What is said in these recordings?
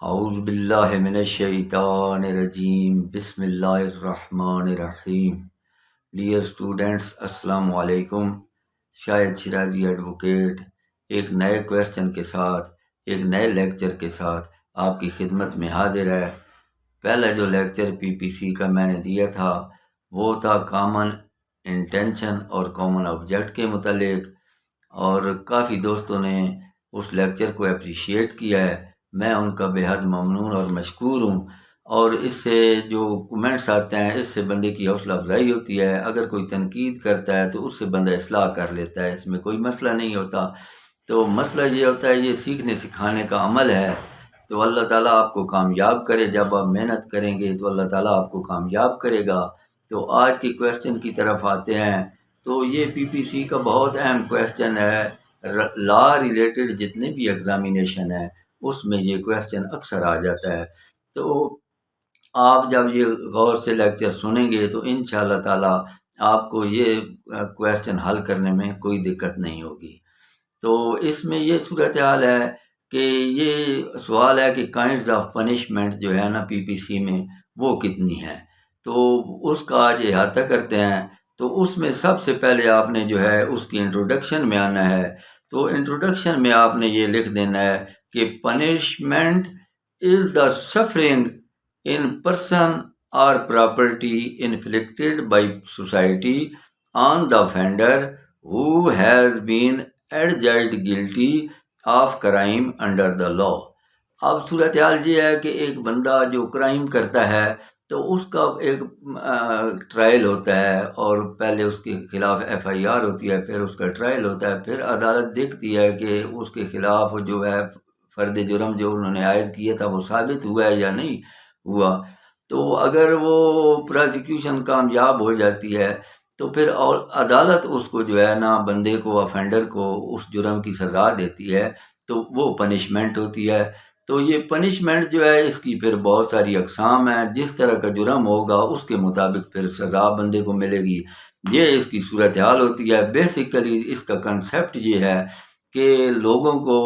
اعوذ باللہ من الشیطان الرجیم، بسم اللہ الرحمن الرحیم۔ ڈیئر اسٹوڈینٹس، السلام علیکم۔ شاہد شیرازی ایڈوکیٹ ایک نئے کویسچن کے ساتھ، ایک نئے لیکچر کے ساتھ آپ کی خدمت میں حاضر ہے۔ پہلا جو لیکچر پی پی سی کا میں نے دیا تھا وہ تھا کامن انٹینشن اور کامن آبجیکٹ کے متعلق، اور کافی دوستوں نے اس لیکچر کو اپریشیٹ کیا ہے۔ میں ان کا بے حد ممنون اور مشکور ہوں، اور اس سے جو کمنٹس آتے ہیں اس سے بندے کی حوصلہ افزائی ہوتی ہے۔ اگر کوئی تنقید کرتا ہے تو اس سے بندہ اصلاح کر لیتا ہے، اس میں کوئی مسئلہ نہیں ہوتا۔ تو مسئلہ یہ ہوتا ہے، یہ سیکھنے سکھانے کا عمل ہے۔ تو اللہ تعالیٰ آپ کو کامیاب کرے، جب آپ محنت کریں گے تو اللہ تعالیٰ آپ کو کامیاب کرے گا۔ تو آج کی کویسچن کی طرف آتے ہیں۔ تو یہ پی پی سی کا بہت اہم کویسچن ہے۔ لا ریلیٹڈ جتنے بھی ایگزامینیشن ہیں اس میں یہ کویسچن اکثر آ جاتا ہے۔ تو آپ جب یہ غور سے لیکچر سنیں گے تو انشاءاللہ تعالی آپ کو یہ کویسچن حل کرنے میں کوئی دقت نہیں ہوگی۔ تو اس میں یہ صورتحال ہے کہ یہ سوال ہے کہ کائنڈز آف پنشمنٹ جو ہے نا پی پی سی میں وہ کتنی ہے، تو اس کا آج احاطہ کرتے ہیں۔ تو اس میں سب سے پہلے آپ نے جو ہے اس کی انٹروڈکشن میں آنا ہے۔ تو انٹروڈکشن میں آپ نے یہ لکھ دینا ہے کہ punishment is the suffering in person اور property inflicted by society on the offender who has been adjudged guilty of crime under the law۔ اب صورتحال یہ ہے کہ ایک بندہ جو کرائم کرتا ہے تو اس کا ایک ٹرائل ہوتا ہے، اور پہلے اس کے خلاف ایف آئی آر ہوتی ہے، پھر اس کا ٹرائل ہوتا ہے، پھر عدالت دیکھتی ہے کہ اس کے خلاف جو ہے فرد جرم جو انہوں نے عائد کیا تھا وہ ثابت ہوا ہے یا نہیں ہوا۔ تو اگر وہ پرازیکیوشن کامیاب ہو جاتی ہے تو پھر عدالت اس کو جو ہے نا بندے کو، افینڈر کو اس جرم کی سزا دیتی ہے، تو وہ پنشمنٹ ہوتی ہے۔ تو یہ پنشمنٹ جو ہے اس کی پھر بہت ساری اقسام ہیں، جس طرح کا جرم ہوگا اس کے مطابق پھر سزا بندے کو ملے گی۔ یہ اس کی صورتحال ہوتی ہے۔ بیسیکلی اس کا کنسیپٹ یہ ہے کہ لوگوں کو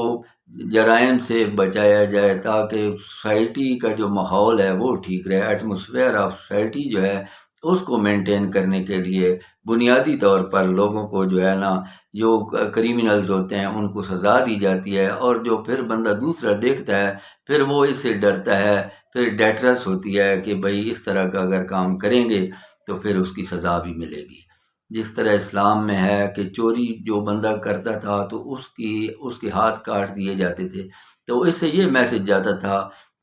جرائم سے بچایا جائے تاکہ سوسائٹی کا جو ماحول ہے وہ ٹھیک رہے۔ ایٹماسفیئر آف سوسائٹی جو ہے اس کو مینٹین کرنے کے لیے بنیادی طور پر لوگوں کو جو ہے نا جو کریمنلز ہوتے ہیں ان کو سزا دی جاتی ہے، اور جو پھر بندہ دوسرا دیکھتا ہے پھر وہ اس سے ڈرتا ہے، پھر ڈیٹرس ہوتی ہے کہ بھئی اس طرح کا اگر کام کریں گے تو پھر اس کی سزا بھی ملے گی۔ جس طرح اسلام میں ہے کہ چوری جو بندہ کرتا تھا تو اس کے ہاتھ کاٹ دیے جاتے تھے، تو اس سے یہ میسج جاتا تھا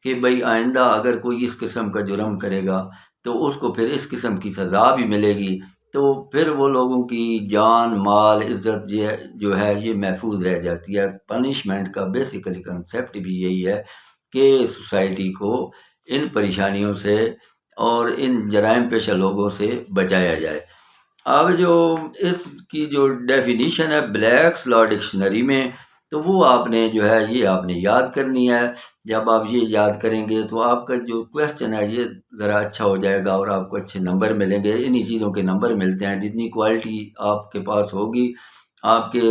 کہ بھئی آئندہ اگر کوئی اس قسم کا جرم کرے گا تو اس کو پھر اس قسم کی سزا بھی ملے گی، تو پھر وہ لوگوں کی جان، مال، عزت جو ہے یہ محفوظ رہ جاتی ہے۔ پنشمنٹ کا بیسیکلی کنسیپٹ بھی یہی ہے کہ سوسائٹی کو ان پریشانیوں سے اور ان جرائم پیشہ لوگوں سے بچایا جائے۔ اب جو اس کی جو ڈیفینیشن ہے بلیکس لا ڈکشنری میں، تو وہ آپ نے جو ہے یہ آپ نے یاد کرنی ہے۔ جب آپ یہ یاد کریں گے تو آپ کا جو کویسچن ہے یہ ذرا اچھا ہو جائے گا اور آپ کو اچھے نمبر ملیں گے۔ انہی چیزوں کے نمبر ملتے ہیں، جتنی کوالٹی آپ کے پاس ہوگی، آپ کے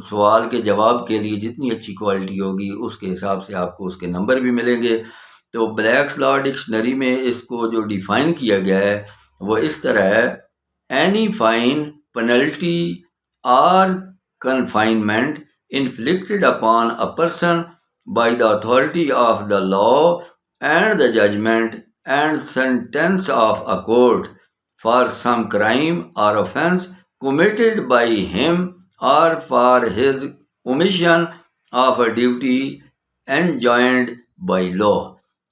سوال کے جواب کے لیے جتنی اچھی کوالٹی ہوگی اس کے حساب سے آپ کو اس کے نمبر بھی ملیں گے۔ تو بلیکس لا ڈکشنری میں اس کو جو ڈیفائن کیا گیا ہے وہ اس طرح ہے: any fine, penalty or confinement inflicted upon a person by the authority of the law and the judgment and sentence of a court for some crime or offense committed by him or for his omission of a duty enjoined by law۔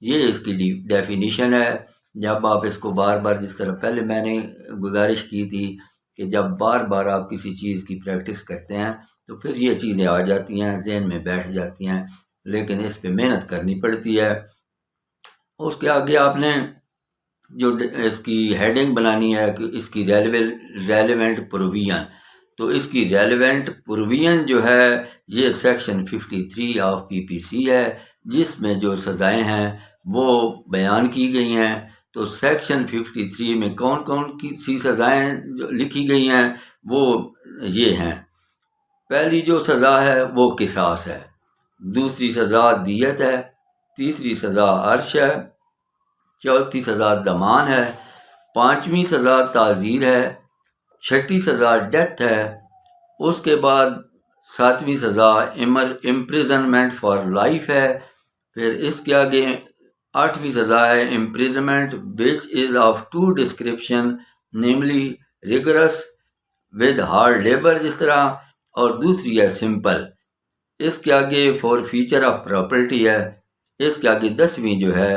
یہ اس کی definition ہے۔ جب آپ اس کو بار بار، جس طرح پہلے میں نے گزارش کی تھی کہ جب بار بار آپ کسی چیز کی پریکٹس کرتے ہیں تو پھر یہ چیزیں آ جاتی ہیں، ذہن میں بیٹھ جاتی ہیں، لیکن اس پہ محنت کرنی پڑتی ہے۔ اس کے آگے آپ نے جو اس کی ہیڈنگ بنانی ہے کہ اس کی ریلیونٹ پروویژن، تو اس کی ریلیونٹ پروویژن جو ہے یہ سیکشن 53 آف پی پی سی ہے، جس میں جو سزائیں ہیں وہ بیان کی گئی ہیں۔ تو سیکشن 53 میں کون کون سی سزائیں لکھی گئی ہیں وہ یہ ہیں: پہلی جو سزا ہے وہ قصاص ہے، دوسری سزا دیت ہے، تیسری سزا عرش ہے، چوتھی سزا دمان ہے، پانچویں سزا تعزیر ہے، چھٹی سزا ڈیتھ ہے، اس کے بعد ساتویں سزا امپریزنمنٹ فار لائف ہے، پھر اس کے آگے آٹھویں سزا ہے imprisonment which is of two description namely rigorous with hard labour جس طرح، اور دوسری ہے سمپل۔ اس کے آگے فور فیچر آف پراپرٹی ہے، اس کے آگے 10ویں جو ہے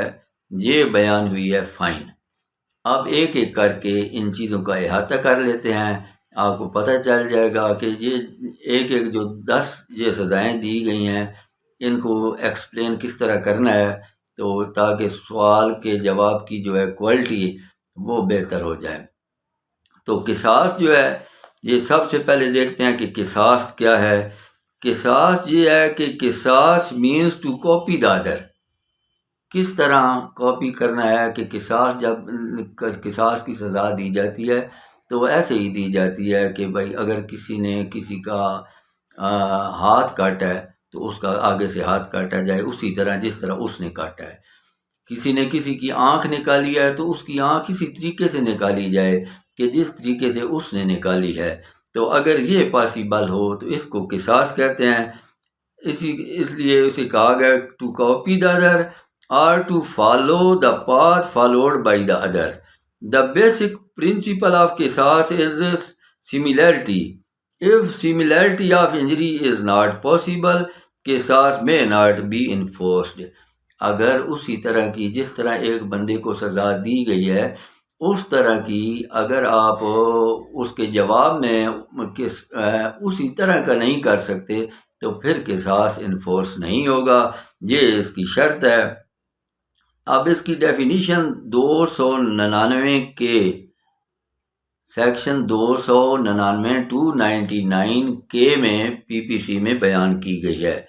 یہ بیان ہوئی ہے فائن۔ اب ایک ایک کر کے ان چیزوں کا احاطہ کر لیتے ہیں، آپ کو پتہ چل جائے گا کہ یہ ایک ایک جو 10 یہ سزائیں دی گئی ہیں ان کو ایکسپلین کس طرح کرنا ہے، تو تاکہ سوال کے جواب کی جو ہے کوالٹی وہ بہتر ہو جائے۔ تو قصاص جو ہے یہ سب سے پہلے دیکھتے ہیں کہ قصاص کیا ہے۔ قصاص یہ ہے کہ قصاص means to copy the other, کس طرح کاپی کرنا ہے کہ قصاص جب قصاص کی سزا دی جاتی ہے تو ایسے ہی دی جاتی ہے کہ بھائی اگر کسی نے کسی کا ہاتھ کاٹا ہے تو اس کا آگے سے ہاتھ کاٹا جائے اسی طرح جس طرح اس نے کاٹا ہے۔ کسی نے کسی کی آنکھ نکالی ہے تو اس کی آنکھ اسی طریقے سے نکالی جائے کہ جس طریقے سے اس نے نکالی ہے۔ تو اگر یہ پاسبل ہو تو اس کو قصاص کہتے ہیں۔ اس لیے اسے کہا گیا to copy the other or to follow the path followed by the other. The basic principle of qisas is similarity. If similarity of injury is not possible, qisas may not be enforced. اگر اسی طرح کی جس طرح ایک بندے کو سزا دی گئی ہے اس طرح کی اگر آپ اس کے جواب میں اسی طرح کا نہیں کر سکتے تو پھر قصاص انفورس نہیں ہوگا، یہ اس کی شرط ہے۔ اب اس کی ڈیفینیشن 299 کے سیکشن 299 299 کے میں PPC میں بیان کی گئی ہے۔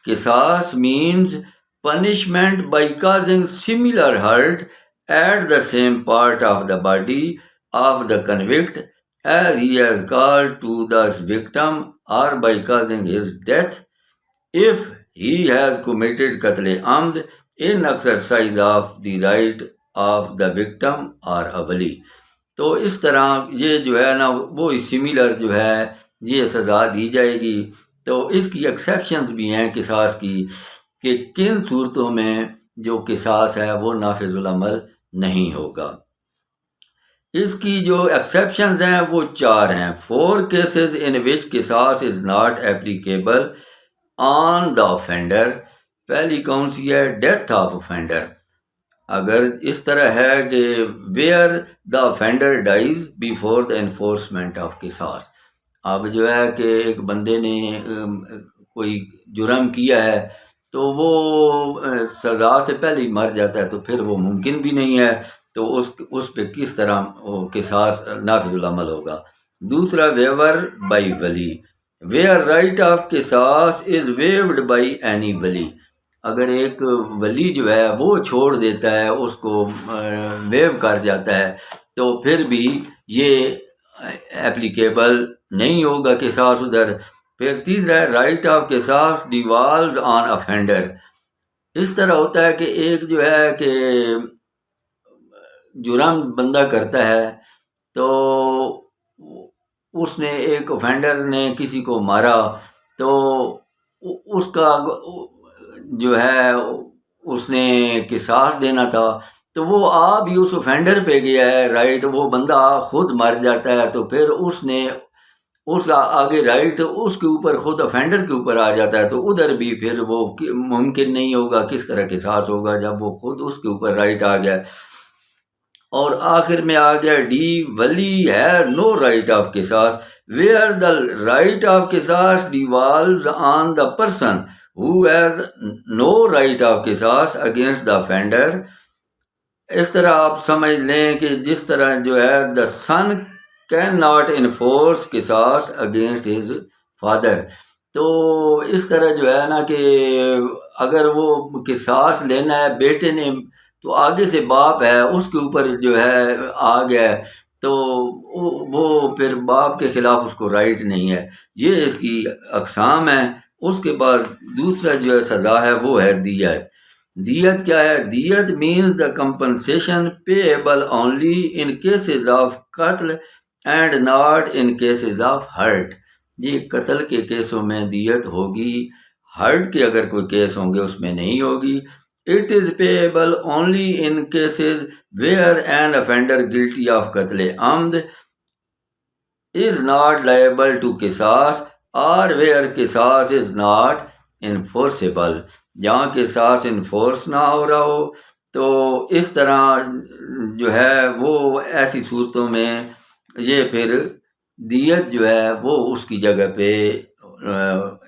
قصاص means punishment by causing similar hurt at the same part of the body of the convict as he has caused to the victim or by causing his death if he has committed qatl amd in exercise of the right of the victim or a wali۔ تو اس طرح یہ جو ہے نا وہ similar جو ہے یہ سزا دی جائے گی۔ تو اس کی ایکسیپشنز بھی ہیں قصاص کی کہ کن صورتوں میں جو قصاص ہے وہ نافذ العمل نہیں ہوگا۔ اس کی جو ایکسیپشنز ہیں وہ 4 ہیں۔ 4 cases in which قصاص is not applicable on the offender۔ پہلی کون سی ہے؟ Death of offender۔ اگر اس طرح ہے کہ where the offender dies before the enforcement of قصاص، اب جو ہے کہ ایک بندے نے کوئی جرم کیا ہے تو وہ سزا سے پہلے ہی مر جاتا ہے تو پھر وہ ممکن بھی نہیں ہے، تو اس پہ کس طرح قصاص نافذ العمل ہوگا۔ دوسرا ویور بائی ولی، ویئر رائٹ آف قصاص از ویوڈ بائی اینی ولی۔ اگر ایک ولی جو ہے وہ چھوڑ دیتا ہے اس کو ویو کر جاتا ہے تو پھر بھی یہ ایپلیکیبل نہیں ہوگا قصاص ادھر۔ پھر تیسرا ہے رائٹ آف قصاص ڈیوالوڈ آن افینڈر۔ اس طرح ہوتا ہے کہ ایک جو ہے کہ جرم بندہ کرتا ہے تو اس نے ایک افینڈر نے کسی کو مارا تو اس کا جو ہے اس نے قصاص دینا تھا تو وہ آپ ہی اس افینڈر پہ گیا ہے رائٹ، وہ بندہ خود مر جاتا ہے تو پھر اس نے اس کا آگے رائٹ اس کے اوپر خود افینڈر کے اوپر آ جاتا ہے، تو ادھر بھی پھر وہ ممکن نہیں ہوگا، کس طرح قصاص ہوگا جب وہ خود اس کے اوپر رائٹ آ گیا۔ اور آخر میں آ گیا ڈی ولی ہے نو رائٹ آف قصاص ویئر دا رائٹ آف قصاص devolves on the person who has no right of قصاص against the offender۔ اس طرح آپ سمجھ لیں کہ جس طرح جو ہے the son cannot enforce قصاص against his father، تو اس طرح جو ہے نا کہ اگر وہ قصاص لینا ہے بیٹے نے تو آگے سے باپ ہے اس کے اوپر جو ہے آ گیا ہے تو وہ پھر باپ کے خلاف اس کو رائٹ نہیں ہے۔ یہ اس کی اقسام ہے۔ اس کے بعد دوسرا جو ہے سزا ہے وہ ہے دیت۔ دیت کیا ہے؟ دیت means the compensation payable only in cases of قتل and not in cases of hurt. یہ قتل کے کیسوں میں دیت ہوگی، ہرٹ کے اگر کوئی کیس ہوں گے اس میں نہیں ہوگی. It is payable only in cases where an offender guilty of قتل عمد is not liable to قصاص or where قصاص is not enforceable. جہاں قصاص انفورس نہ ہو رہا ہو تو اس طرح جو ہے وہ ایسی صورتوں میں یہ پھر دیت جو ہے وہ اس کی جگہ پہ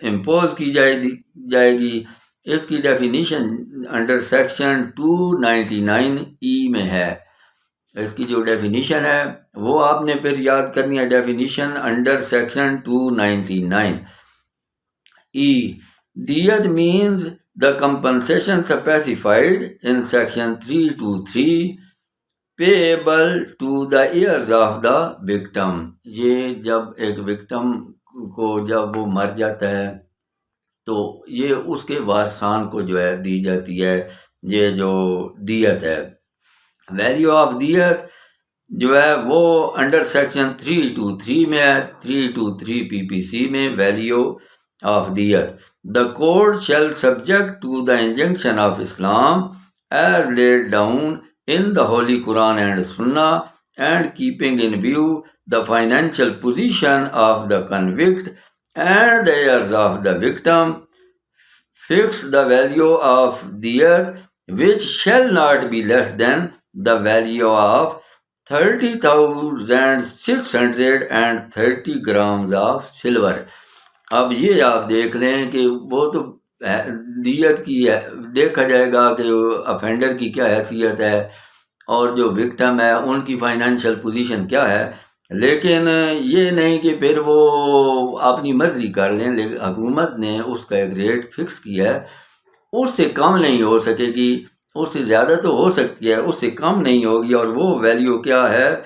امپوز کی جائے گی. اس کی ڈیفینیشن انڈر سیکشن 299E میں ہے. اس کی جو ڈیفینیشن ہے وہ آپ نے پھر یاد کرنی ہے. Definition under section 299E. دیت means the compensation specified in section 323 payable to the heirs of the victim. یہ جب ایک وکٹم کو جب وہ مر جاتا ہے تو یہ اس کے وارثان کو جو ہے دی جاتی ہے یہ جو دیت ہے. ویلیو آف دیت جو ہے وہ انڈر سیکشن 323 میں ہے. 323 PPC میں ویلیو آف دیت. The court shall subject to the injunction of Islam as laid down in the Holy Quran and Sunnah, and keeping in view the financial position of the convict and the heirs of the victim, fix the value of diyat which shall not be less than the value of 30,630 grams of silver. اب یہ آپ دیکھ لیں کہ وہ تو دیت کی ہے، دیکھا جائے گا کہ افینڈر کی کیا حیثیت ہے اور جو وکٹم ہے ان کی فائنینشیل پوزیشن کیا ہے، لیکن یہ نہیں کہ پھر وہ اپنی مرضی کر لیں. حکومت نے اس کا ایک ریٹ فکس کیا ہے، اس سے کم نہیں ہو سکے گی، اس سے زیادہ تو ہو سکتی ہے، اس سے کم نہیں ہوگی. اور وہ ویلیو کیا ہے؟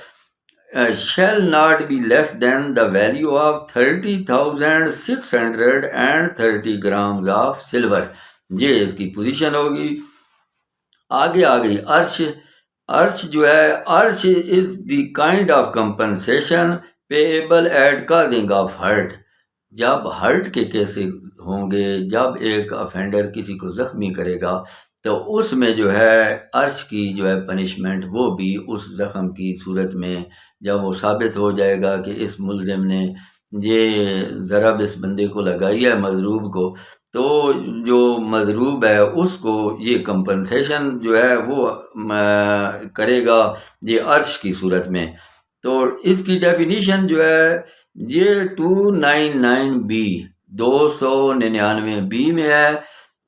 shall not be less than the value of 30,630 grams of silver. یہ اس کی پوزیشن ہوگی. آگے آ گئی عرش. عرش جو ہے، عرش is the kind of compensation payable at causing of hurt. جب ہرٹ کے کیسے ہوں گے، جب ایک افینڈر کسی کو زخمی کرے گا تو اس میں جو ہے عرش کی جو ہے پنشمنٹ وہ بھی اس زخم کی صورت میں جب وہ ثابت ہو جائے گا کہ اس ملزم نے یہ ضرب اس بندے کو لگائی ہے مضروب کو، تو جو مضروب ہے اس کو یہ کمپنسیشن جو ہے وہ کرے گا یہ عرش کی صورت میں. تو اس کی ڈیفینیشن جو ہے یہ 299B 299B میں ہے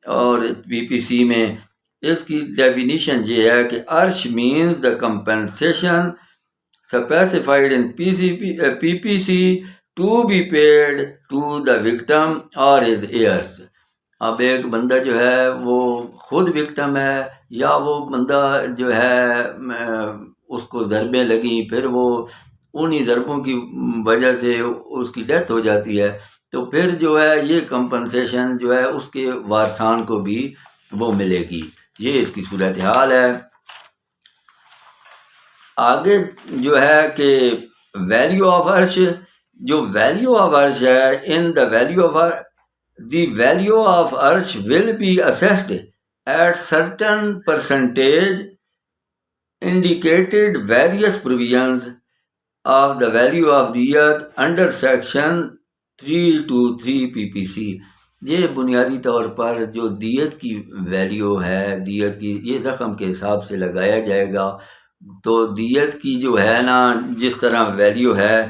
اور PPC میں. اس کی ڈیفینیشن یہ ہے کہ عرش means the compensation specified in PPC to be paid to the victim اور ہز ایئرس. اب ایک بندہ جو ہے وہ خود وکٹم ہے یا وہ بندہ جو ہے اس کو ضربیں لگیں پھر وہ انہی ضربوں کی وجہ سے اس کی ڈیتھ ہو جاتی ہے، تو پھر جو ہے یہ کمپنسیشن جو ہے اس کے وارثان کو بھی وہ ملے گی. یہ اس کی صورتحال ہے. آگے جو ہے کہ ویلیو آف عرش، جو ویلیو آف عرش ہے in the value of the value of عرش will be assessed at certain percentage indicated various provisions of the value of دیت under section 323 PPC. یہ بنیادی طور پر جو دیت کی ویلیو ہے، دیت کی یہ زخم کے حساب سے لگایا جائے گا. تو دیت کی جو ہے نا جس طرح ویلیو ہے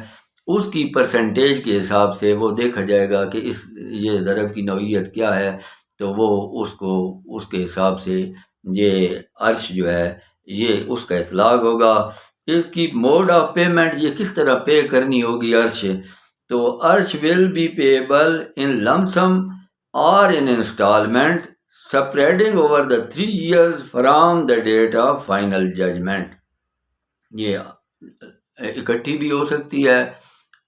اس کی پرسنٹیج کے حساب سے وہ دیکھا جائے گا کہ یہ ضرب کی نوعیت کیا ہے، تو وہ اس کو اس کے حساب سے یہ عرش جو ہے یہ اس کا اطلاق ہوگا. اس کی موڈ آف پیمنٹ یہ کس طرح پے کرنی ہوگی عرش، تو عرش ول بی پیبل ان لم سم اور ان instalment spreading over the 3 years from the date of final judgment. یہ اکٹھی بھی ہو سکتی ہے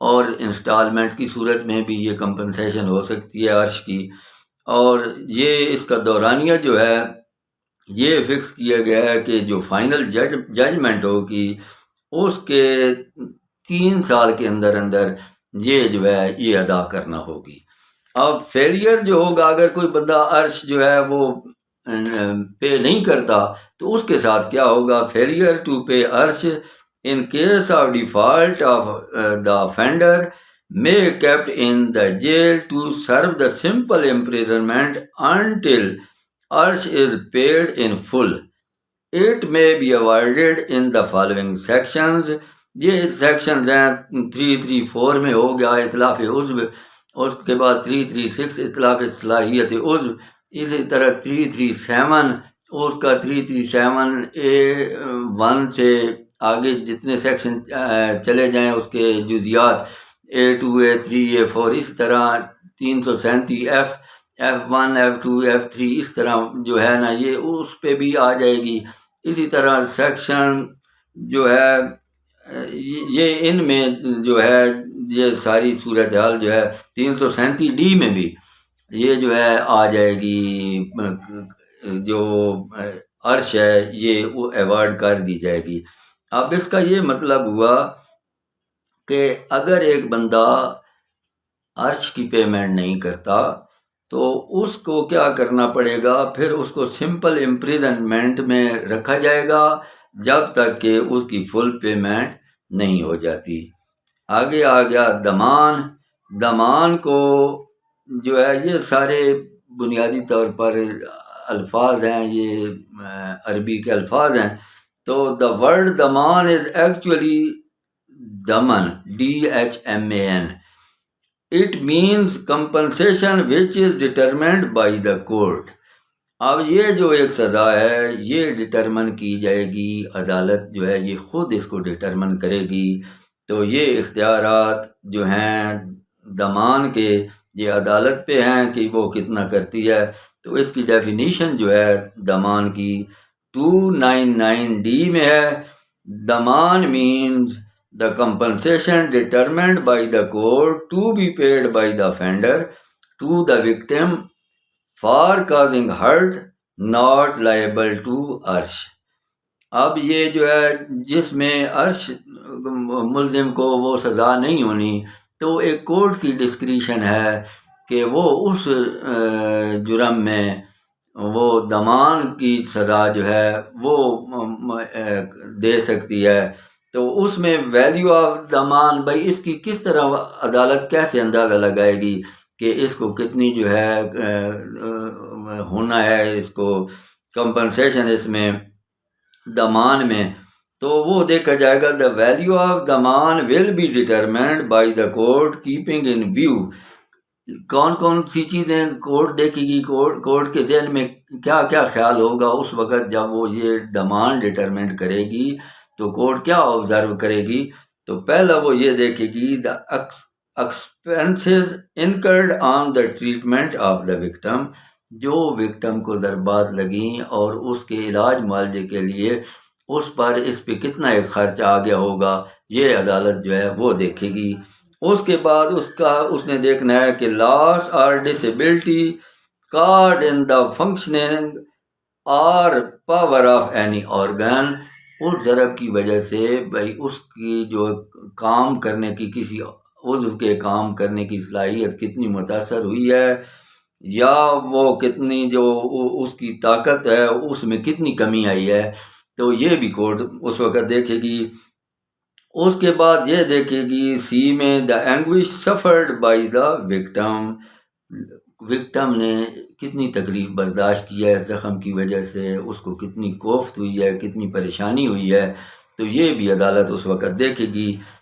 اور انسٹالمنٹ کی صورت میں بھی یہ کمپنسیشن ہو سکتی ہے عرش کی. اور یہ اس کا دورانیہ جو ہے یہ فکس کیا گیا ہے کہ جو فائنل ججمنٹ ہوگی اس کے 3 سال کے اندر اندر یہ جو ہے یہ ادا کرنا ہوگی۔ اب فیلئر جو ہوگا، اگر کوئی بندہ عرش جو ہے وہ پے نہیں کرتا تو اس کے ساتھ کیا ہوگا؟ فیلئر ٹو پے عرش in case of default of the offender may kept in the jail to serve the simple imprisonment until arsh is paid in full. It may be avoided in the following sections. یہ sections ہیں 334 میں ہو گیا اطلاف عضو، اور اس کے بعد 336 اطلاف صلاحیت عضو، اسی طرح 337 اور اس کا 337A1 سے آگے جتنے سیکشن چلے جائیں اس کے جزیات A2 A3 A4، اس طرح 337 F1 F2 F3 اس طرح جو ہے نا یہ اس پہ بھی آ جائے گی۔ اسی طرح سیکشن جو ہے یہ ان میں جو ہے یہ ساری صورتحال جو ہے 337D میں بھی یہ جو ہے آ جائے گی، جو عرش ہے یہ ایوارڈ کر دی جائے گی۔ اب اس کا یہ مطلب ہوا کہ اگر ایک بندہ عرش کی پیمنٹ نہیں کرتا تو اس کو کیا کرنا پڑے گا؟ پھر اس کو سمپل امپریزنمنٹ میں رکھا جائے گا جب تک کہ اس کی فل پیمنٹ نہیں ہو جاتی۔ آگے آ گیا دمان۔ دمان کو جو ہے یہ سارے بنیادی طور پر الفاظ ہیں، یہ عربی کے الفاظ ہیں۔ تو دا ورڈ دمان از ایکچولی دمن DHMAN. It means compensation which is determined by the court. اب یہ جو ایک سزا ہے یہ ڈٹرمن کی جائے گی، عدالت جو ہے یہ خود اس کو ڈٹرمن کرے گی۔ تو یہ اختیارات جو ہیں دمان کے یہ عدالت پہ ہیں کہ وہ کتنا کرتی ہے۔ تو اس کی ڈیفینیشن جو ہے دمان کی 299D میں ہے۔ دمان means the compensation determined by the court to be paid by the offender to the victim for causing hurt not liable to arsh. اب یہ جو ہے جس میں عرش ملزم کو وہ سزا نہیں ہونی، تو ایک کورٹ کی ڈسکریشن ہے کہ وہ اس جرم میں وہ دمان کی سزا جو ہے وہ دے سکتی ہے۔ تو اس میں ویلیو آف دمان، بھائی اس کی کس طرح عدالت کیسے اندازہ لگائے گی کہ اس کو کتنی جو ہے ہونا ہے اس کو کمپنسیشن اس میں دمان میں، تو وہ دیکھا جائے گا دا ویلیو آف دمان will be determined by the court keeping in view. کون کون سی چیزیں کورٹ دیکھے گی، کورٹ کے ذہن میں کیا کیا خیال ہوگا اس وقت جب وہ یہ دمان ڈٹرمنٹ کرے گی، تو کورٹ کیا آبزرو کرے گی؟ تو پہلا وہ یہ دیکھے گی the expenses incurred on the treatment of the victim, جو وکٹم کو ضربات لگیں اور اس کے علاج معالجے کے لیے اس پر اس پہ کتنا ایک خرچ آ گیا ہوگا، یہ عدالت جو ہے وہ دیکھے گی۔ اس کے بعد اس نے دیکھنا ہے کہ لاس اور disability card in the functioning اور پاور آف اینی آرگن، اس ضرب کی وجہ سے بھائی اس کی جو کام کرنے کی کسی عضو کے کام کرنے کی صلاحیت کتنی متاثر ہوئی ہے، یا وہ کتنی جو اس کی طاقت ہے اس میں کتنی کمی آئی ہے، تو یہ بھی کورٹ اس وقت دیکھے گی۔ اس کے بعد یہ دیکھے گی سی میں the anguish suffered by the victim, victim نے کتنی تکلیف برداشت کی ہے زخم کی وجہ سے، اس کو کتنی کوفت ہوئی ہے، کتنی پریشانی ہوئی ہے، تو یہ بھی عدالت اس وقت دیکھے گی۔